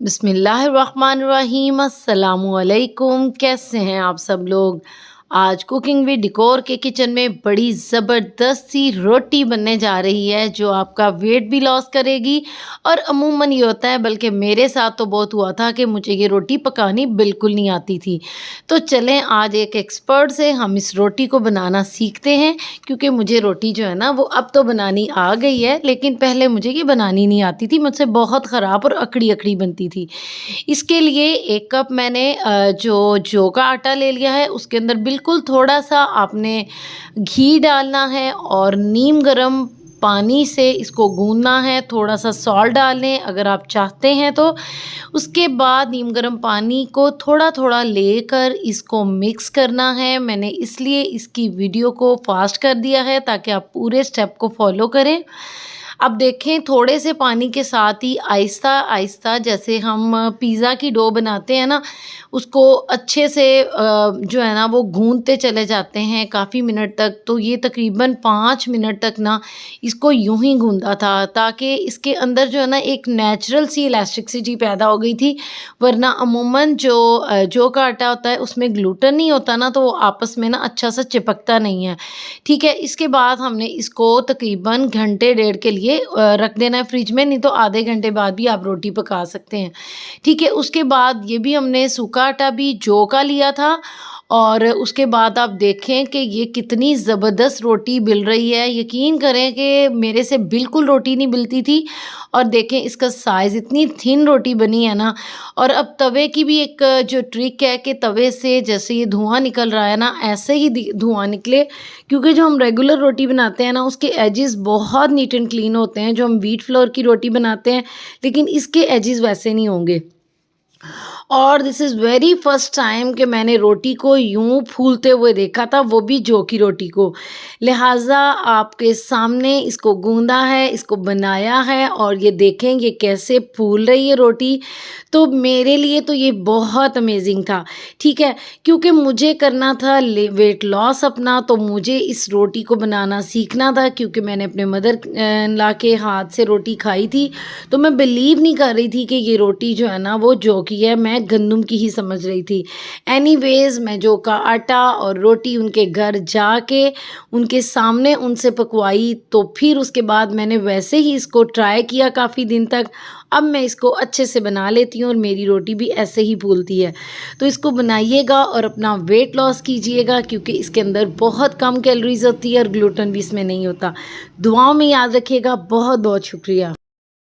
बिस्मिल्लाहिर्रहमानिर्रहीम। अस्सलामुअलैकुम। कैसे हैं आप सब लोग। आज कुकिंग विद डेकोर के किचन में बड़ी ज़बरदस्त सी रोटी बनने जा रही है जो आपका वेट भी लॉस करेगी। और अमूमन ये होता है, बल्कि मेरे साथ तो बहुत हुआ था कि मुझे ये रोटी पकानी बिल्कुल नहीं आती थी। तो चलें आज एक एक्सपर्ट से हम इस रोटी को बनाना सीखते हैं, क्योंकि मुझे रोटी जो है ना वो अब तो बनानी आ गई है, लेकिन पहले मुझे ये बनानी नहीं आती थी। मुझसे बहुत ख़राब और अकड़ी अकड़ी बनती थी। इसके लिए 1 कप मैंने जौ का आटा ले लिया है। उसके अंदर बिल्कुल थोड़ा सा आपने घी डालना है और नीम गरम पानी से इसको गूंदना है। थोड़ा सा सॉल्ट डाल लें अगर आप चाहते हैं तो। उसके बाद नीम गरम पानी को थोड़ा थोड़ा लेकर इसको मिक्स करना है। मैंने इसलिए इसकी वीडियो को फास्ट कर दिया है ताकि आप पूरे स्टेप को फॉलो करें। अब देखें, थोड़े से पानी के साथ ही आहिस्ता आहिस्ता, जैसे हम पिज़्ज़ा की डो बनाते हैं ना, उसको अच्छे से जो है ना वो गूंदते चले जाते हैं काफ़ी मिनट तक। तो ये तकरीबन 5 मिनट तक ना इसको यूं ही गूंदा था, ताकि इसके अंदर जो है ना एक नेचुरल सी इलास्टिसिटी पैदा हो गई थी। वरना अमूमन जो का आटा होता है उसमें ग्लूटेन नहीं होता ना, तो वो आपस में ना अच्छा सा चिपकता नहीं है। ठीक है, इसके बाद हमने इसको तकरीबन घंटे डेढ़ के लिए रख देना है फ्रिज में, नहीं तो आधे घंटे बाद भी आप रोटी पका सकते हैं। ठीक है, उसके बाद ये भी हमने सूखा आटा भी जौ का लिया था। और उसके बाद आप देखें कि ये कितनी ज़बरदस्त रोटी बिल रही है। यकीन करें कि मेरे से बिल्कुल रोटी नहीं बिलती थी। और देखें इसका साइज़, इतनी थिन रोटी बनी है ना। और अब तवे की भी एक जो ट्रिक है कि तवे से जैसे ये धुआं निकल रहा है ना, ऐसे ही धुआं निकले, क्योंकि जो हम रेगुलर रोटी बनाते हैं ना उसके एजेस बहुत नीट एंड क्लीन होते हैं। जो हम व्हीट फ्लोर की रोटी बनाते हैं, लेकिन इसके एजेस वैसे नहीं होंगे। और this is very first time कि मैंने रोटी को यूं फूलते हुए देखा था, वो भी जौ की रोटी को। लिहाजा आपके सामने इसको गूंदा है, इसको बनाया है, और ये देखें ये कैसे फूल रही है रोटी। तो मेरे लिए तो ये बहुत अमेजिंग था। ठीक है, क्योंकि मुझे करना था वेट लॉस अपना, तो मुझे इस रोटी को बनाना सीखना था। क्योंकि मैंने अपने मदर ला के हाथ से रोटी खाई थी, तो मैं बिलीव नहीं कर रही थी कि ये रोटी जो है ना वो जौ की है। मैं गंदम की ही समझ रही थी। एनीवेज, मैं जौ का आटा और रोटी उनके घर जाके उनके सामने उनसे पकवाई। तो फिर उसके बाद मैंने वैसे ही इसको ट्राई किया काफ़ी दिन तक। अब मैं इसको अच्छे से बना लेती हूँ और मेरी रोटी भी ऐसे ही फूलती है। तो इसको बनाइएगा और अपना वेट लॉस कीजिएगा, क्योंकि इसके अंदर बहुत कम कैलोरीज होती है और ग्लूटेन भी इसमें नहीं होता। दुआओं में याद रखिएगा। बहुत बहुत शुक्रिया।